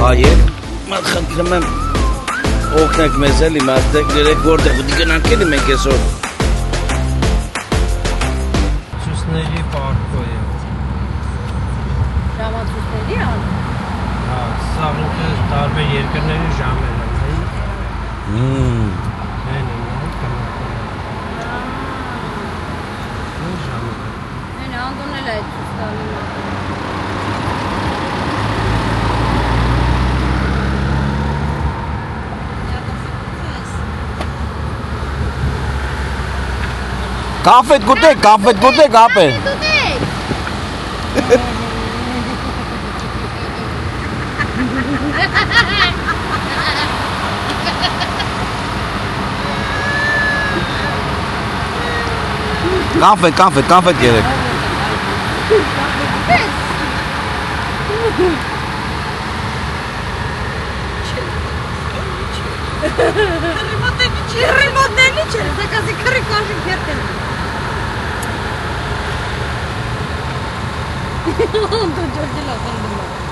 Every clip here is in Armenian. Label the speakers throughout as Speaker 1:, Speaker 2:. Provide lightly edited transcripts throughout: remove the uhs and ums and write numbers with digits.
Speaker 1: Այո, մատ խնդրում եմ օգնեք մեզ էլի, մատեք գրեք որտեղ պիտի գնանք էլի մենք այսօր։
Speaker 2: Ցուսների պարկո է։
Speaker 3: Ժամացույցների ան։
Speaker 2: Հա, սա ոնց տարբեր երկրների ժամեր են։ Հեն
Speaker 3: Անդոն էլ այդ ցույց տալու։
Speaker 1: Կաֆետ գուտեք, ապե։ Կաֆետ երեք։
Speaker 3: Ремонтների չէ, դա կասի քրի կաշի քերտել։ Անդոն ջորջելա խնդում։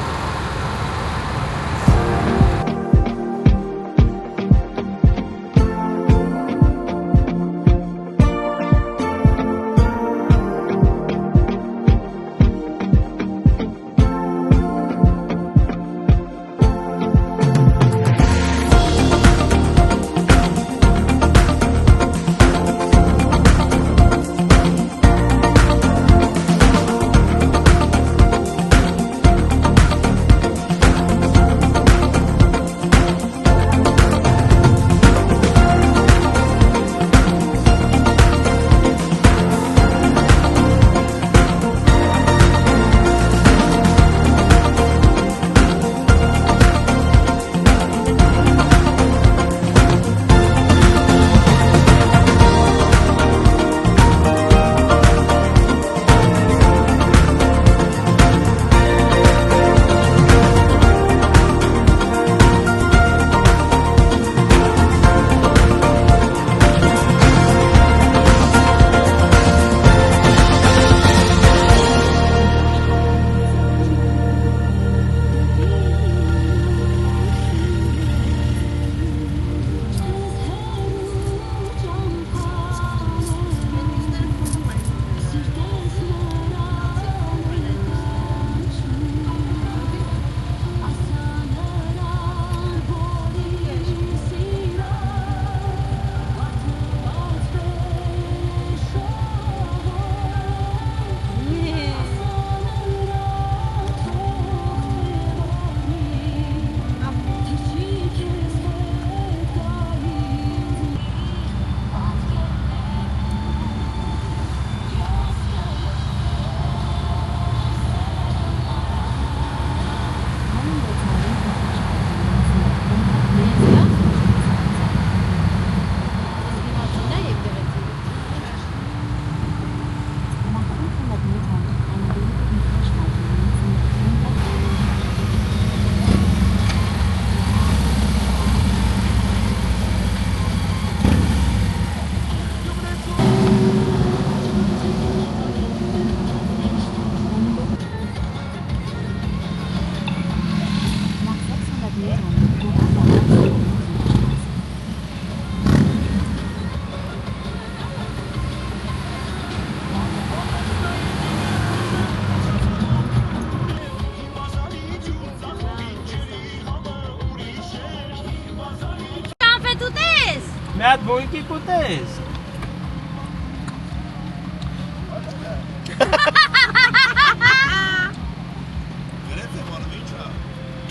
Speaker 2: Մեհատ բոյկի կուտես։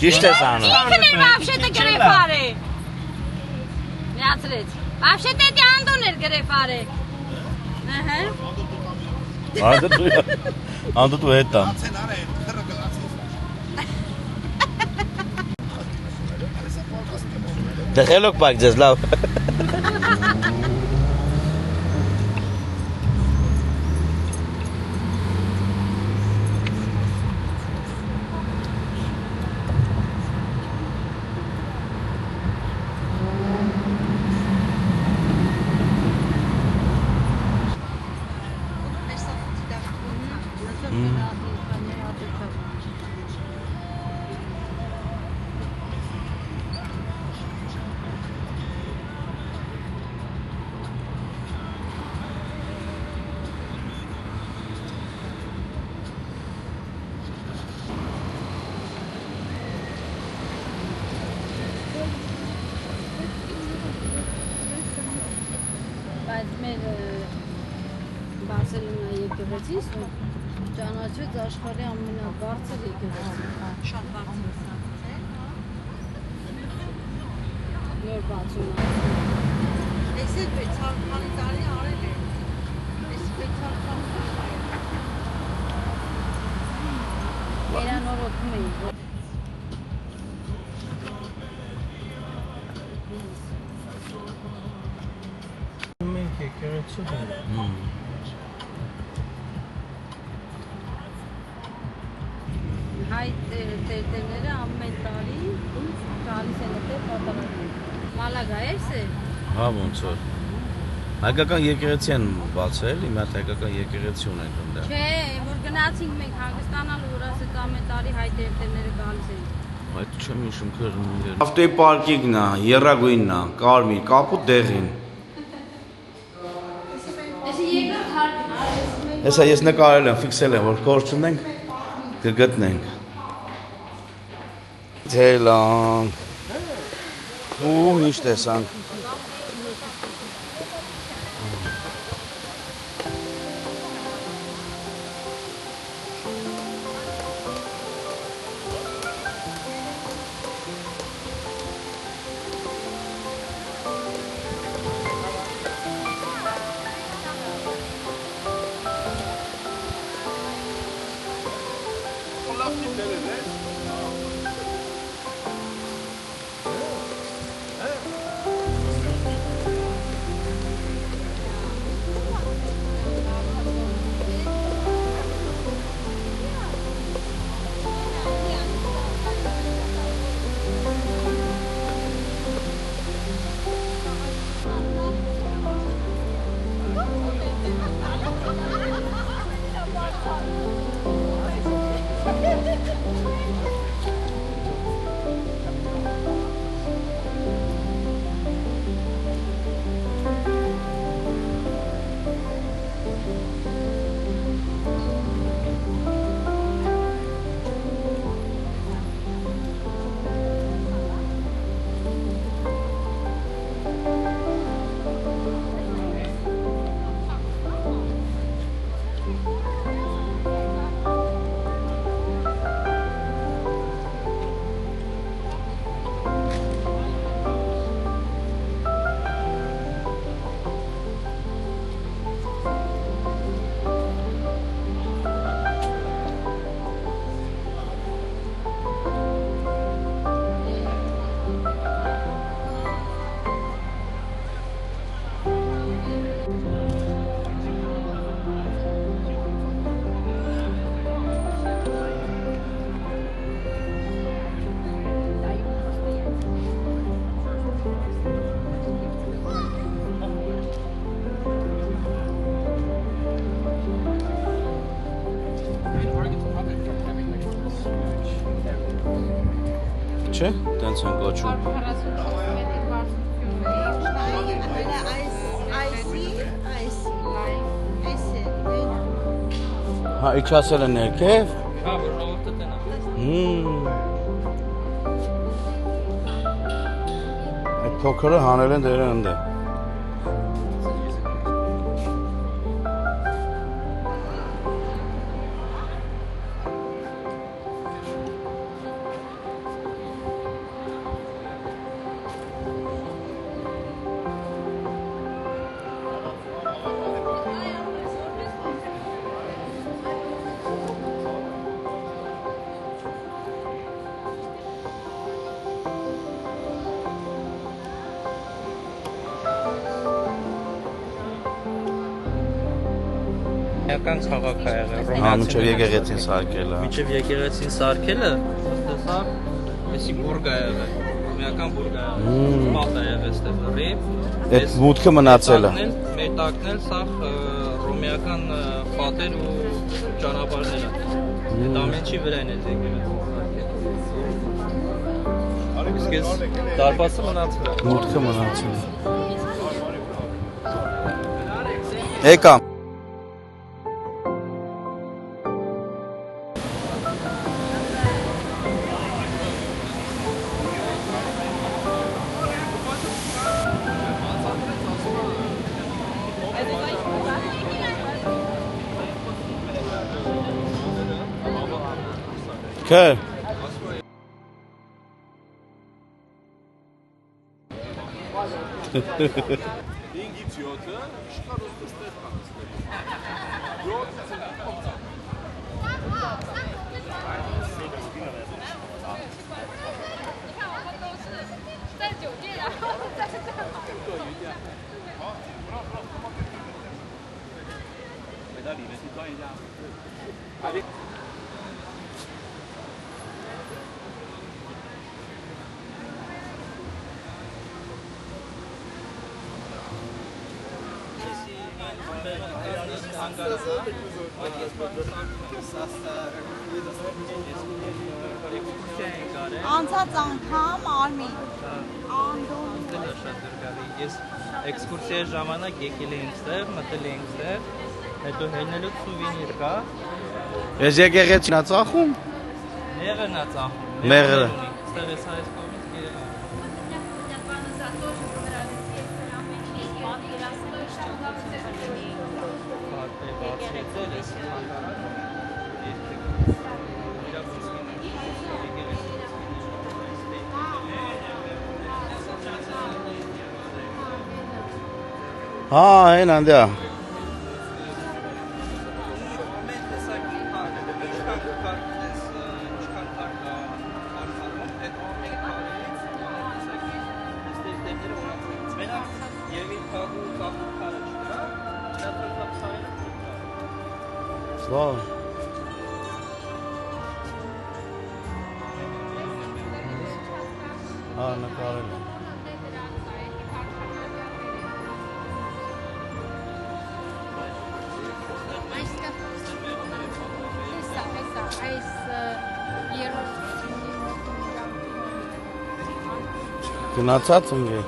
Speaker 1: Ճիշտ ես անում։
Speaker 3: Ինքն էր вообще-то գրեֆարը։ Միացրեց։ Вообще-то դի Անդոն էր գրեֆարը։ Ահա։
Speaker 1: Անդո դու հետ տամ։ Դեղելով պակ ձեզ լավ։
Speaker 4: մեր Բարսելոնա եկեղեցին ճանաչեց աշխարհի ամենաբարձր եկեղեցին։
Speaker 3: Շատ բարձր։
Speaker 4: Նոր բացում։
Speaker 3: Այս էլ 600 տարի արել է։ Այս 600 տարի։
Speaker 4: Վերանորոգում էին։
Speaker 2: Մենք եկեղեցու ենք։
Speaker 4: Հայ տերտերները ամեն տարի գալիս են այդտեղ կատարակին։ Մալագայերս է։
Speaker 1: Հա ոնց որ։ Հայկական եկեղեցի են բացել, իմ հատ հայկական եկեղեցի ունենք ընդդեմ։
Speaker 4: Չէ, որ գնացինք մենք հանգստանալու, որ ասեց ամեն տարի հայ տերտերները գալիս են։
Speaker 1: Այդ չեմ հիշում քրմիներ։ Ավտոյի պարկինգն է, երագույնն է, կարմիր, կապուտ դեղին։
Speaker 4: Էսի երկրորդ հարկն է,
Speaker 1: Հեսա ես նկարել եմ, ֆիքսել եմ, որ կորցնենք, կգտնենք։ Ձելանք։ Ու ինչ տեսանք։ Չէ, տենց են կոչում։
Speaker 4: 44 մետր բարձրություն։
Speaker 1: Հա, իջացել են ներքև։
Speaker 2: Հա, որ ժողովուրդը տենա։
Speaker 1: Այդ փոքրը հանել են դերը ընդե։
Speaker 2: Ռոմեական քաղաք է եղել։
Speaker 1: Հա, մինչև եկեղեցին սարքել է։
Speaker 2: Մինչև եկեղեցին սարքելը, տեսա, էսի բուրգ է եղել։ Ռոմեական բուրգ է եղել։ Պատ է եղել այստեղ լրի։
Speaker 1: Այդ մուտքը մնացել է։
Speaker 2: Մետակն էլ սա ռոմեական պատեր ու ճանապարհներ են։ Այդ ամենի վրա են այդ եկեղեցին սարքել։ Իսկ այս դարպասը մնացել է։
Speaker 1: Մուտքը մնացել է։ Եկամ։ Քեր
Speaker 3: Անցած անգամ Արմին
Speaker 2: Ես էքսկուրսիայի ժամանակ եկել էինք ստեղ, մտել էինք ստեղ, հետո հելնելուց սուվենիր կա։
Speaker 1: Ես եկեղեցին ա ծախում։
Speaker 2: Մեղրն ա ծախում։
Speaker 1: Մեղրը։
Speaker 2: Ստեղ էս այս կողմից գերա։ Պատե բացեցել ես
Speaker 1: Հա, այն անդյա։ Wow. Հա, նկարել եմ։ Գնացած ընկե։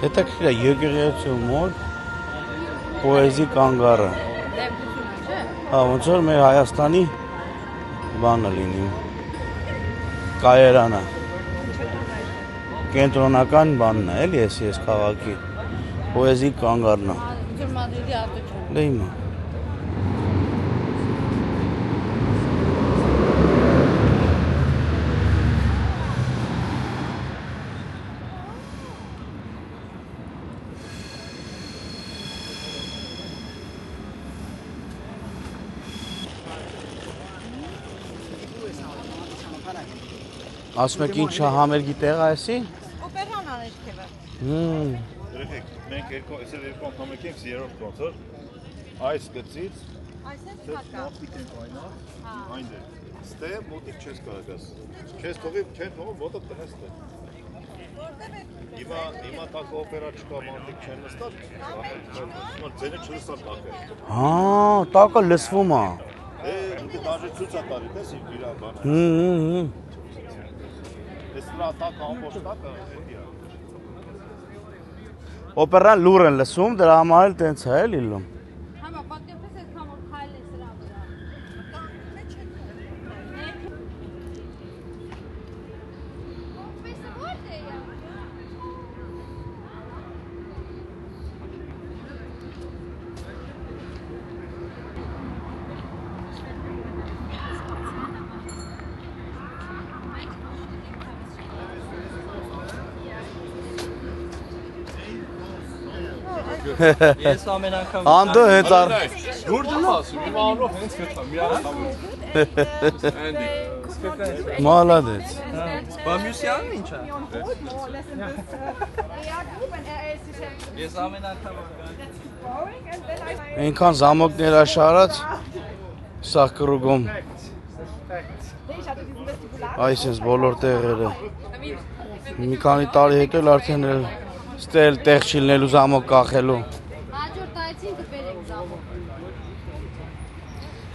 Speaker 1: Հետաքրքիր է եկեղեցու մոտ պոեզի կանգառը։ Հա, ոնց որ մեր Հայաստանի բանը լինի։ Կայարանը։ Կենտրոնական բանն է, էլի ես քաղաքի պոեզի կանգառն է։ Դե հիմա։ Ասում եք ինչ համերգի տեղ է էսի։
Speaker 3: Օպերան աներքևը։
Speaker 5: Երեխեք, մենք այսօր երկու անգամ եկենք երրորդ կոնցերտ։ Այս գծից
Speaker 3: Այսպես հակա։
Speaker 5: մոտիկ ենք այնա, այնտեղ։ Ստե մոտիկ չես կարող գաս։ Չես թողի, չեն թողում ոտը տնես տեղ։ Հիմա տակ օպերա չկա, մարդիկ չեն նստած, ձենը չլսած տակ է։
Speaker 1: Հա, տակը լսվում է։
Speaker 5: Դե դաժե ցույց է տալի, տես իր բանը։ Ես լա տակ ամբողջ տակը էդի է։
Speaker 1: Օպերան լուր են լսում, դրա համար էլ տենց է էլի լում։
Speaker 4: Համա պատկերպես այս կամոր քայլ է սրա վրա։
Speaker 2: Ես ամեն անգամ
Speaker 1: Անդո հետ առ։
Speaker 6: Գուրջն ասում, իմ անով հենց կտա, մի անգամ։
Speaker 1: Մալադեց։
Speaker 2: Բա մյուսյանն ինչ է։ Ես ամեն անգամ
Speaker 1: Այնքան զամոկներ աշարած սաղ կրուգում։ Այս ես բոլոր տեղերը։ Մի քանի տարի հետո էլ արդեն ստել տեղ չիլնելու զամոկ կախելու։
Speaker 4: Հաջորդ այցին կբերենք զամոկ։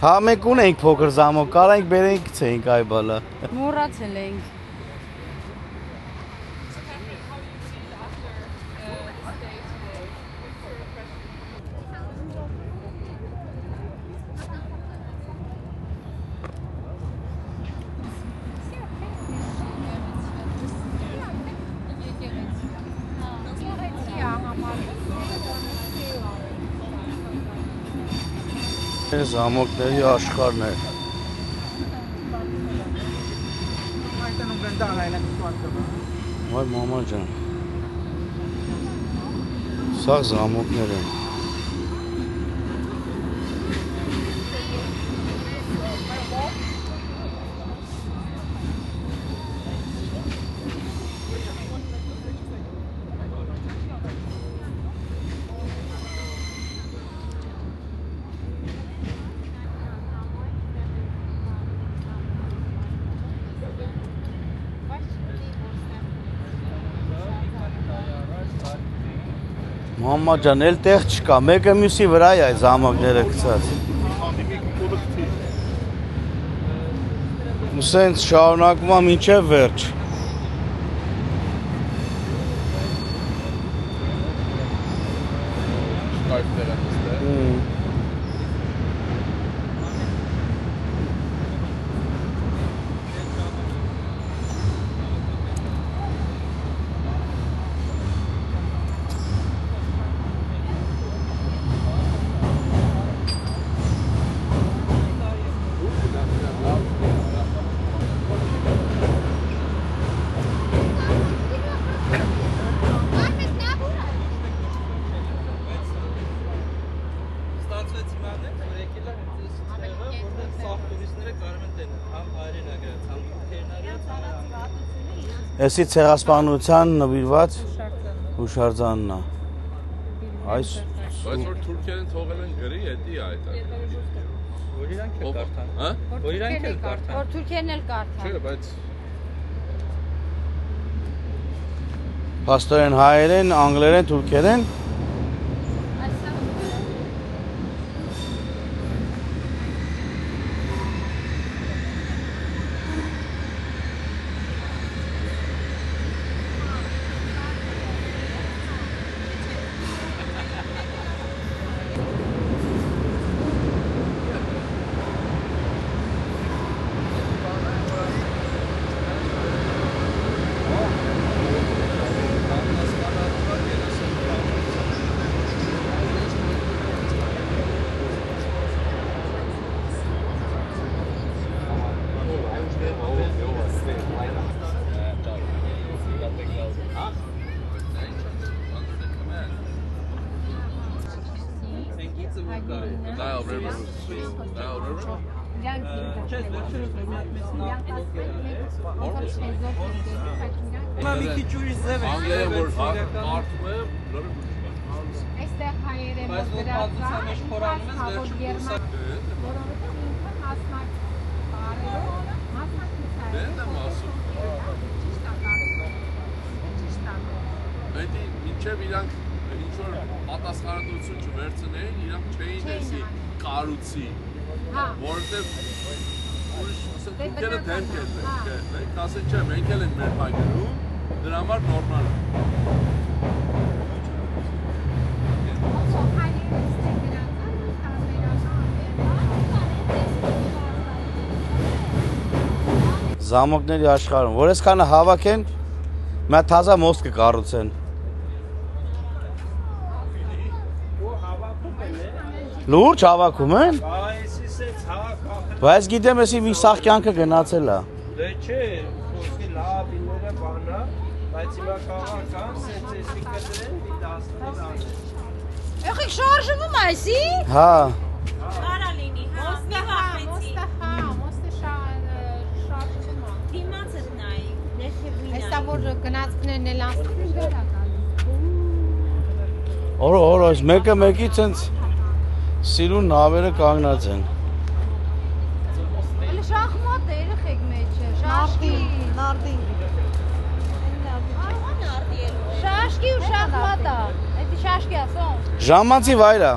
Speaker 1: Հա մենք ունենք փոքր զամոկ, կարանք բերենք գցեինք այ բալա։
Speaker 4: Մոռացել ենք։
Speaker 1: Զամոկների աշխարհն է։ Վայ մամա ջան։ Սա զամոկներ են։ Մամա ջան, էլ տեղ չկա, մեկը մյուսի վրա է այս զամոկները գցած։ Ու սենց շարունակվում է մինչև վերջ։ Էսի ցեղասպանության նվիրված հուշարձանն է։ Այս
Speaker 6: Բայց որ թուրքերեն թողել են գրի, էդի է այդ։
Speaker 2: Որ իրանք էլ կարդան։
Speaker 6: Հա?
Speaker 2: Որ իրանք էլ կարդան։
Speaker 4: Որ թուրքերն էլ կարդան։
Speaker 6: Չէ, բայց
Speaker 1: փաստորեն հայերեն, անգլերեն, թուրքերեն։
Speaker 6: Nile River. Nile River?
Speaker 2: Մի քիչ ուրիշ ձև է։
Speaker 6: Անգլերեն որ արտում է, լրիվ
Speaker 7: Այստեղ հայերեն
Speaker 2: Բայց որ պատմության մեջ խորանում ես, վերջում
Speaker 7: որովհետև ինքը մասնակցարերով
Speaker 6: Դեն եմ ասում։ Պետք է մինչև իրանք ինչ-որ պատասխանատվություն չվերցնեին, իրանք չէին էսի կառուցի, որովհետև ուրիշ թուրքերը դեմք են, մենք ասեն չէ, մենք էլ ենք մեր պայքարում, դրա համար նորմալ է։
Speaker 1: Զամոկների աշխարհում, որ այսքանը հավաքեն, մի հատ թազա մոստ կկառուցեն։ Լուրջ հավաքում են։ Բայց գիտեմ, էսի մի սաղ կյանքը գնացել է։
Speaker 8: Դե չէ, ոսկի լավ իները բանա, բայց հիմա քաղաքան սենց էսի կտրեն մի 10-10։
Speaker 4: Եղեք շարժվում այսի։
Speaker 1: Հա։
Speaker 9: Կարա լինի, հա, մի վախեցի։
Speaker 7: Մոստը շարժվում է։
Speaker 9: Դիմաց է նայի, ներքևույն
Speaker 7: Այստա որ գնացքներն էլ ասում դրա գալիս։
Speaker 1: Օր այս մեկը մեկից ցենց սիրուն նավերը կանգնած են։
Speaker 4: Էլի շախմատ է երեխեք մեջը, շաշկի,
Speaker 3: Նարդի։
Speaker 4: շաշկի ու շախմատա։ Էդի շաշկի ասոն։
Speaker 1: Ժամանցի վայր է։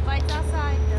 Speaker 4: Բայց ասա այդ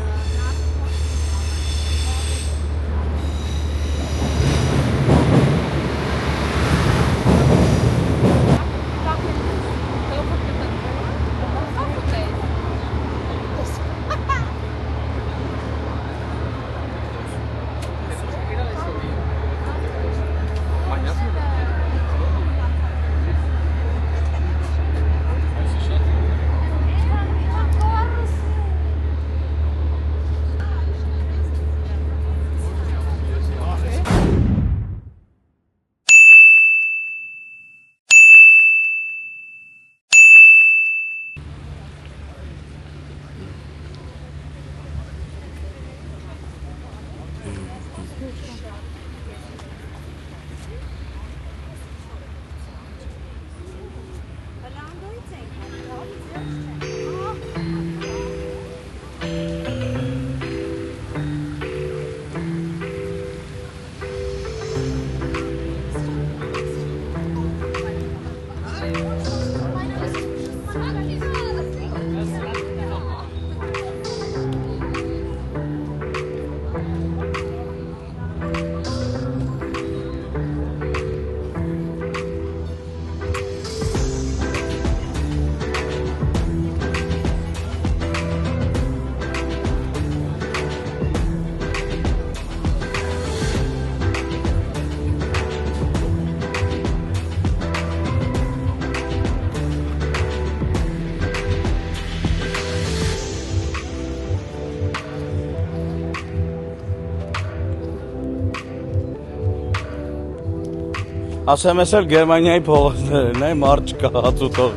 Speaker 1: Ասեմ ես էլ Գերմանիայի փողոցներ են, այ մարդ չկա հացուտող։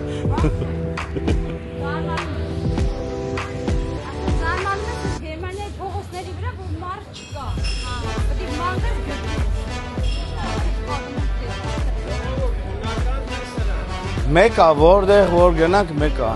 Speaker 4: Գերմանիայի փողոցների վրա որ մարդ չկա։ Պետք է մանգես
Speaker 1: Մեկա, որտեղ որ գնանք մեկա։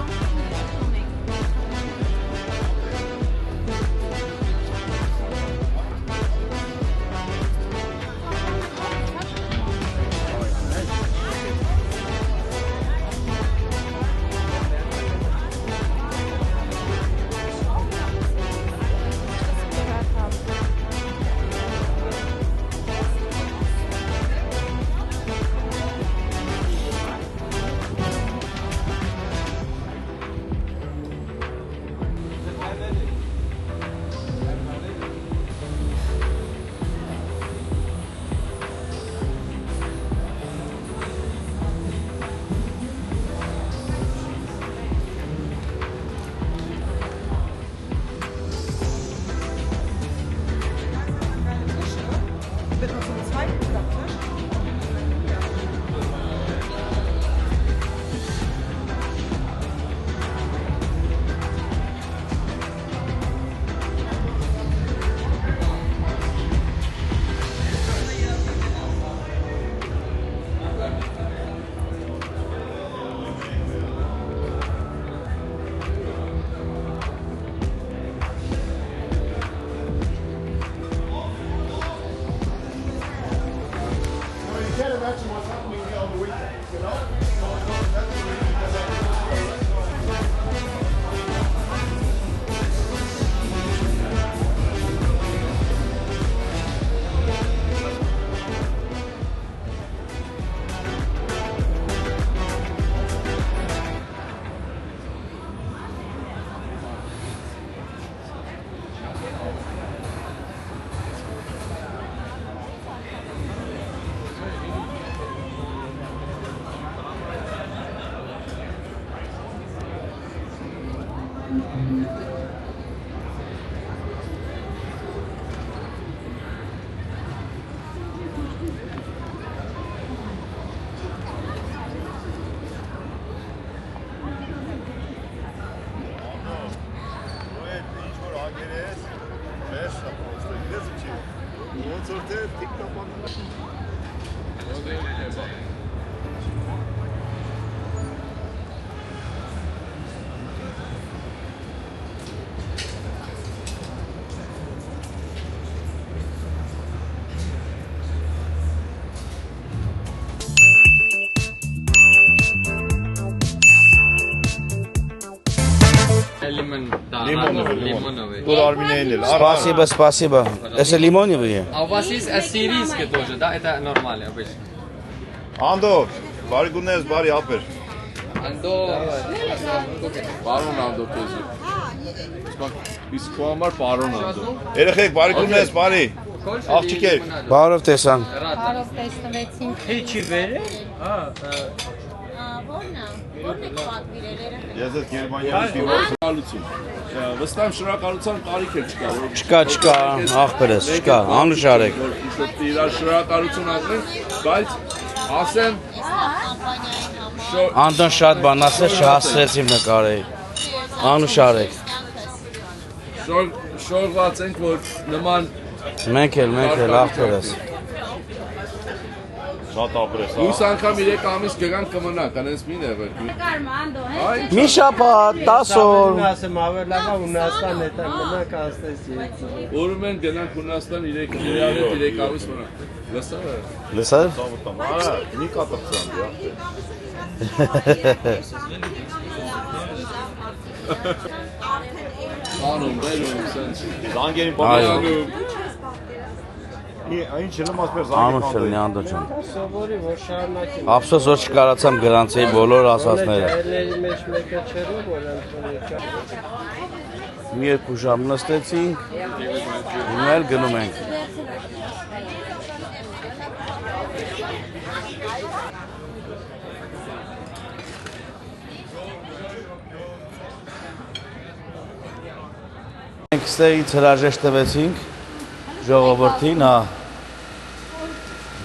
Speaker 5: Лимоновый. Тур Армения.
Speaker 1: Спасибо, спасибо. Это лимоновые?
Speaker 2: А у вас есть ассирийские тоже, да? Это нормально, обычно.
Speaker 5: Անդո, բարի գունես, բարի ապեր։
Speaker 2: Անդո,
Speaker 6: Պարոն Անդո քեզի։ Իսկ քո համար պարոն Անդո։
Speaker 5: Երեխեք, բարի գունես, բարի։ Աղջիկեր։
Speaker 1: Բարով տեսան։
Speaker 7: Բարով տեսնվեցինք։
Speaker 8: Ինչի վերը։
Speaker 9: Որն է պատվիրել երեխեք։
Speaker 5: Ես այդ Գերմանիայից դիմացի։
Speaker 6: Շնորհակալություն։ Վստահ շնորհակալության կարիք էլ չկա։
Speaker 1: Չկա, աղբերս, չկա, անուշարեք։
Speaker 6: Իրար շնորհակալություն ասենք, բայց ասեմ
Speaker 1: Անդոն շատ բան ասեց, չհասցրեցիմ նկարեի։ Անուշարեք։
Speaker 6: շնորհված ենք, որ նման
Speaker 1: Մենք էլ, աղբերս։
Speaker 5: Շատ ապրես։
Speaker 6: Լույս անգամ 3 ամիս կգանք կմնանք, անենց մի եղեք։
Speaker 1: Մի շաբաթ, 10 օր։
Speaker 8: Ասեմ ավելավա Հունաստան հետա մնանք աստես երբ։
Speaker 6: Որում են գնանք Հունաստան 3 ամիս մնանք։ Լսա՞ր։
Speaker 1: Լսա՞ր։
Speaker 5: Արա, մի կատակցան,
Speaker 6: Անում, բերում, սենց։
Speaker 5: Զանգերին
Speaker 1: Այո։
Speaker 5: Ինչ չլեմ ասպեր
Speaker 1: Անուշ էլ Նեանդո ջան։
Speaker 8: Սովորի որ շարունակի։
Speaker 1: Ափսոս որ չկարացամ գրանցեի բոլոր ասածները։
Speaker 8: Հայերների մեջ մեկը չէր որ ընդունի։
Speaker 1: Մի երկու ժամ նստեցինք, հիմա էլ գնում ենք։ Մենք ստեղից հրաժեշտ տվեցինք ժողովրդին,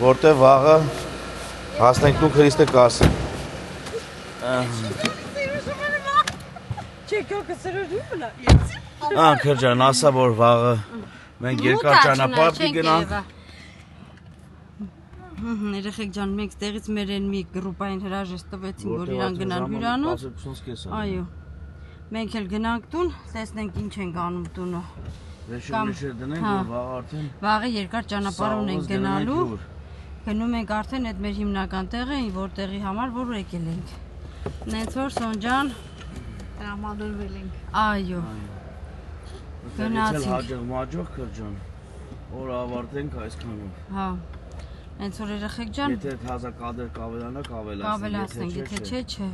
Speaker 1: որտեղ վաղը Հասնենք դու Քրիստը կասի։
Speaker 3: Չեկոքը սրորի մնա։
Speaker 1: Քրջան, ասա որ վաղը մենք երկար ճանապարհ կգնանք։
Speaker 3: Երեխեք ջան, մենք ստեղից մեր են մի գրուպային հրաժեշտ տվեցին, որ իրան գնան հյուրանոց։ Այո։ Մենք էլ գնանք տուն, տեսնենք ինչ ենք անում տունը։
Speaker 1: Վերջեր դնենք, որ վաղ արդեն։
Speaker 3: Վաղը երկար ճանապարհ ունենք գնալու։ Գնում ենք արդեն այդ մեր հիմնական տեղը, որտեղի համար որ եկել ենք։ Նենց որ Սոնջան
Speaker 4: տրամադրվել ենք։
Speaker 3: Այո։ Գնացինք։
Speaker 1: Հաջող Քրջան։ Որ ավարտենք այսքանով։
Speaker 3: Հա։ Նենց որ երեխեք ջան։
Speaker 1: Եթե հազա կադր կավելանա,
Speaker 3: կավելացնենք, եթե չէ։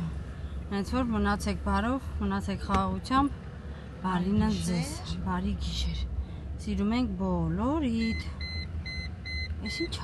Speaker 3: Նենց որ մնացեք բարով, մնացեք խաղաղությամբ, բարին ձեզ, բարի գիշեր։ Սիրում ենք բոլորիդ։ Էս ի՞նչ է։